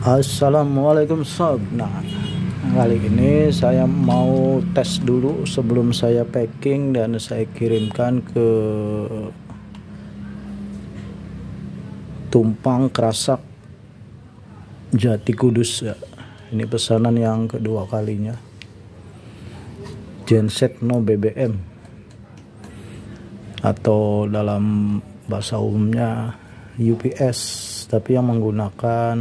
Assalamualaikum sob. Nah, kali ini saya mau tes dulu sebelum saya packing dan saya kirimkan ke Tumpang Kerasak Jati Kudus ya. Ini pesanan yang kedua kalinya. Genset no BBM atau dalam bahasa umumnya UPS, tapi yang menggunakan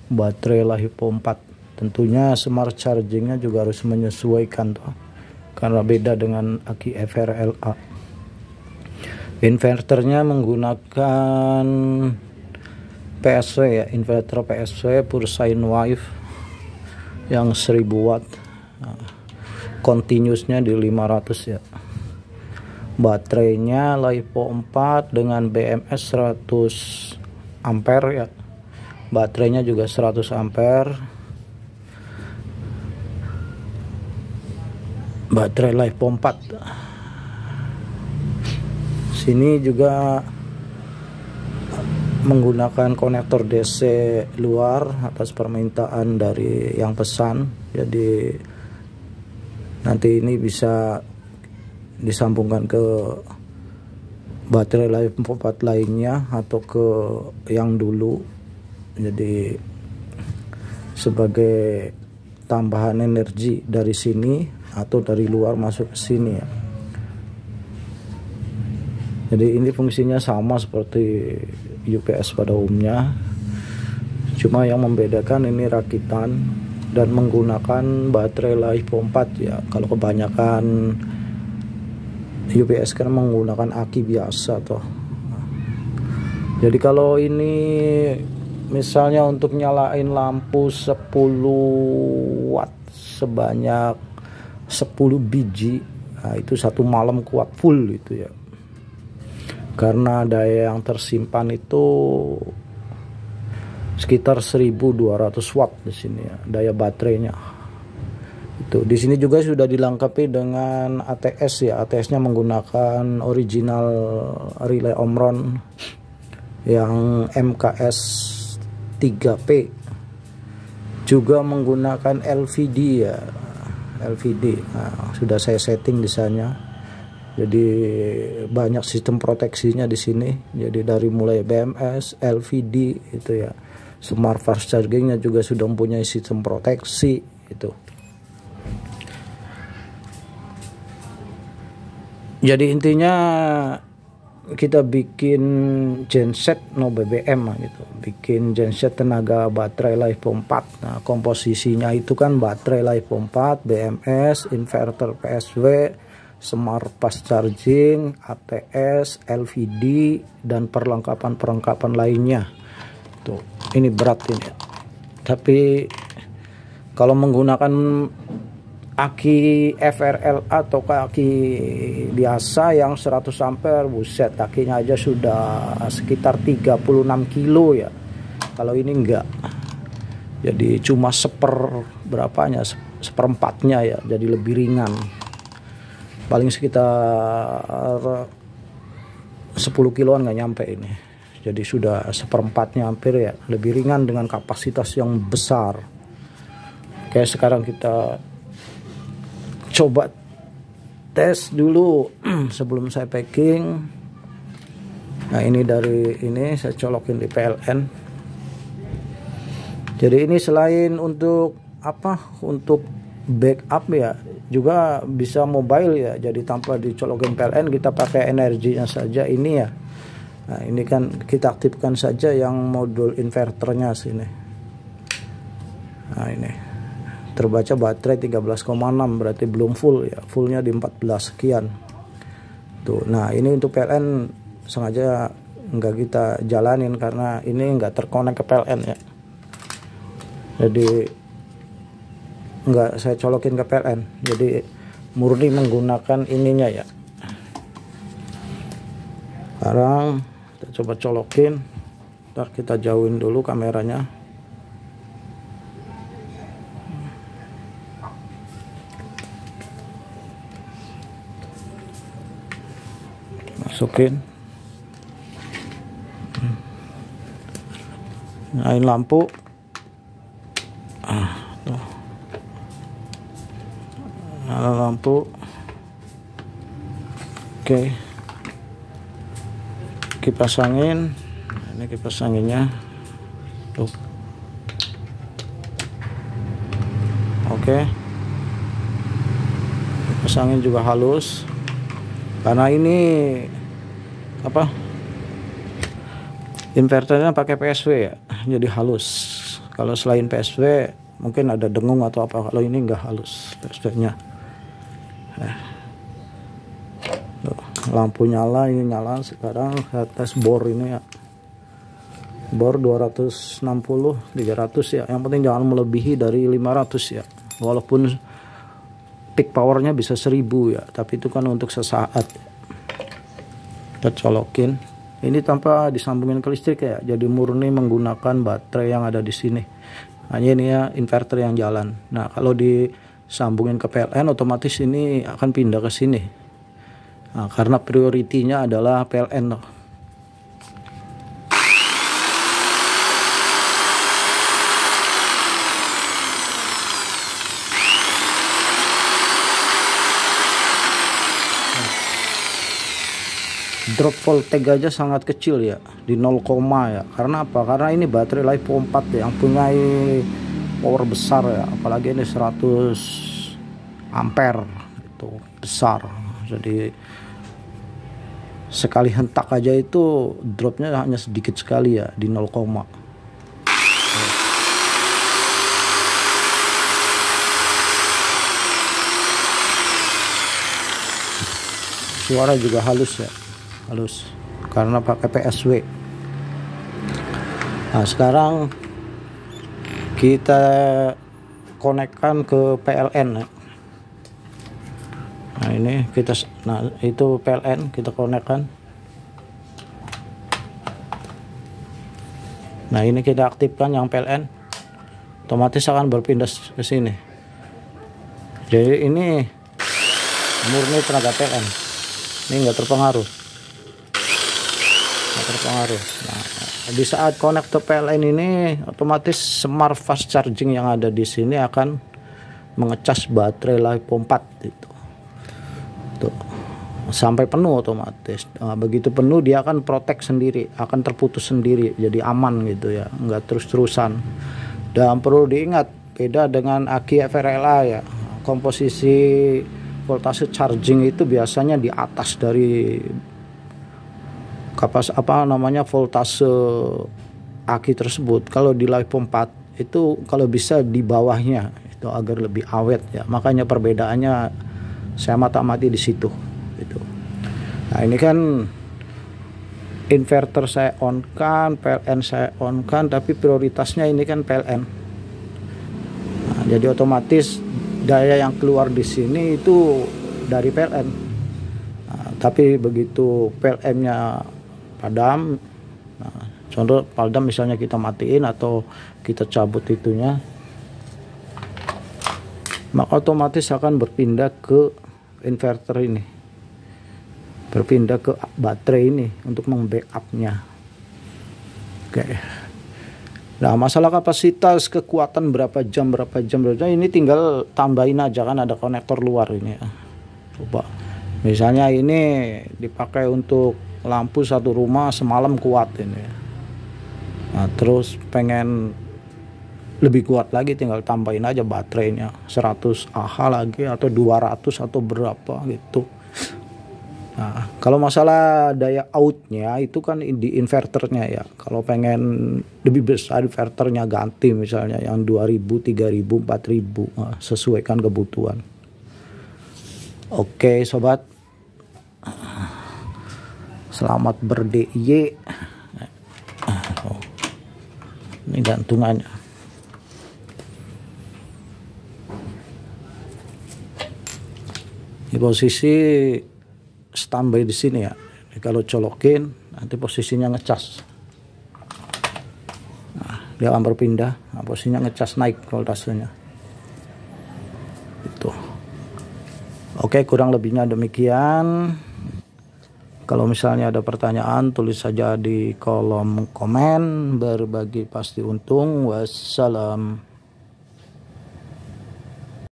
baterai LiPo 4. Tentunya smart chargingnya juga harus menyesuaikan tuh, karena beda dengan aki FRLA. Inverternya menggunakan PSW ya, inverter PSW pure sine wave yang 1000 watt. Nah, continuousnya di 500 ya. Baterainya LiPo 4 dengan BMS 100 ampere ya. Baterainya juga 100 ampere. Baterai LiPo 4. Sini juga menggunakan konektor DC luar atas permintaan dari yang pesan. Jadi nanti ini bisa disambungkan ke baterai LiPo 4 lainnya atau ke yang dulu. Jadi sebagai tambahan energi dari sini atau dari luar masuk ke sini ya. Jadi ini fungsinya sama seperti UPS pada umumnya, cuma yang membedakan ini rakitan dan menggunakan baterai LiPo 4 ya. Kalau kebanyakan UPS kan menggunakan aki biasa toh. Jadi kalau ini misalnya untuk nyalain lampu 10 watt sebanyak 10 biji, nah itu satu malam kuat full itu ya. Karena daya yang tersimpan itu sekitar 1200 watt di sini ya, daya baterainya. Itu di sini juga sudah dilengkapi dengan ATS ya. ATS-nya menggunakan original relay Omron yang MKS 3P, juga menggunakan LVD ya, LVD. Nah, sudah saya setting di sana. Jadi banyak sistem proteksinya di sini. Jadi dari mulai BMS, LVD itu ya, smart fast chargingnya juga sudah mempunyai sistem proteksi itu. Jadi intinya kita bikin genset no BBM gitu, bikin genset tenaga baterai LiPo 4. Nah, komposisinya itu kan baterai LiPo 4, BMS, inverter PSW, smart fast charging, ATS, LVD, dan perlengkapan lainnya. Tuh, ini berat ini. Tapi kalau menggunakan aki FRLA atau aki biasa yang 100 ampere, buset, akinya aja sudah sekitar 36 kilo ya. Kalau ini enggak, jadi cuma seperempatnya ya, jadi lebih ringan, paling sekitar 10 kiloan nggak nyampe ini. Jadi sudah seperempatnya hampir ya, lebih ringan dengan kapasitas yang besar. Kayak sekarang kita coba tes dulu sebelum saya packing. Nah, ini dari ini saya colokin di PLN. Jadi ini selain untuk apa, untuk backup ya, juga bisa mobile ya. Jadi tanpa dicolokin PLN, kita pakai energinya saja ini ya. Nah, ini kan kita aktifkan saja yang modul inverternya sini. Nah, ini terbaca baterai 13,6, berarti belum full ya, fullnya di 14 sekian tuh. Nah, ini untuk PLN sengaja nggak kita jalanin karena ini nggak terkonek ke PLN ya, jadi nggak saya colokin ke PLN, jadi murni menggunakan ininya ya. Sekarang kita coba colokin, ntar kita jauhin dulu kameranya. Masukin, nyalain lampu, Tuh. Nyala lampu. Oke, kipas angin. Ini kipas anginnya tuh. Oke, kipas angin juga halus karena ini apa, inverternya pakai PSW ya, jadi halus. Kalau selain PSW mungkin ada dengung atau apa, kalau ini enggak halus PSW nya. Lampu nyala, ini nyala. Sekarang saya tes bor ini ya, bor 260 300 ya, yang penting jangan melebihi dari 500 ya, walaupun peak powernya bisa 1000 ya, tapi itu kan untuk sesaat. Kita colokin ini tanpa disambungin ke listrik ya, jadi murni menggunakan baterai yang ada di sini. Hanya ini ya inverter yang jalan. Nah kalau disambungin ke PLN otomatis ini akan pindah ke sini. Nah, karena prioritinya adalah PLN loh. Drop voltage aja sangat kecil ya, di 0, ya. Karena apa? Karena ini baterai LiPo 4 ya, yang punya power besar ya, apalagi ini 100 ampere itu besar. Jadi sekali hentak aja itu dropnya hanya sedikit sekali ya, di 0, suara juga halus ya, halus karena pakai PSW. Nah sekarang kita konekkan ke PLN ya. Nah ini kita, nah itu PLN kita konekkan. Nah ini kita aktifkan yang PLN, otomatis akan berpindah ke sini. Jadi ini murni tenaga PLN, ini nggak terpengaruh, nggak terpengaruh. Nah di saat konektor PLN ini otomatis smart fast charging yang ada di sini akan mengecas baterai LiPo 4 itu. Tuh, sampai penuh otomatis. Nah, begitu penuh dia akan protek sendiri, akan terputus sendiri, jadi aman gitu ya, nggak terus-terusan. Dan perlu diingat, beda dengan aki FRLA ya, komposisi voltase charging itu biasanya di atas dari voltase aki tersebut. Kalau di LiPo 4 itu kalau bisa di bawahnya itu agar lebih awet ya, makanya perbedaannya saya mata-mati di situ gitu. Nah ini kan inverter saya on kan, PLN saya on kan, tapi prioritasnya ini kan PLN. Nah, jadi otomatis daya yang keluar di sini itu dari PLN. Nah, tapi begitu PLN-nya padam, nah, contoh padam misalnya kita matiin atau kita cabut itunya, maka otomatis akan berpindah ke inverter ini, berpindah ke baterai ini untuk membackup-nya. Oke. Nah masalah kapasitas kekuatan berapa jam ini tinggal tambahin aja, kan ada konektor luar ini ya. Coba misalnya ini dipakai untuk lampu satu rumah semalam kuat ini. Nah terus pengen lebih kuat lagi tinggal tambahin aja baterainya 100 Ah lagi atau 200 atau berapa gitu. Nah kalau masalah daya outnya itu kan di inverternya ya, kalau pengen lebih besar inverternya ganti misalnya yang 2000 3000 4000, nah, sesuaikan kebutuhan. Oke sobat, selamat ber-DIY. Ini gantungannya. Di posisi standby di sini ya. Jadi kalau colokin nanti posisinya ngecas. Nah, dia akan berpindah. Nah, posisinya ngecas naik voltasenya. Itu. Oke, kurang lebihnya demikian. Kalau misalnya ada pertanyaan tulis saja di kolom komen. Berbagi pasti untung. Wassalam.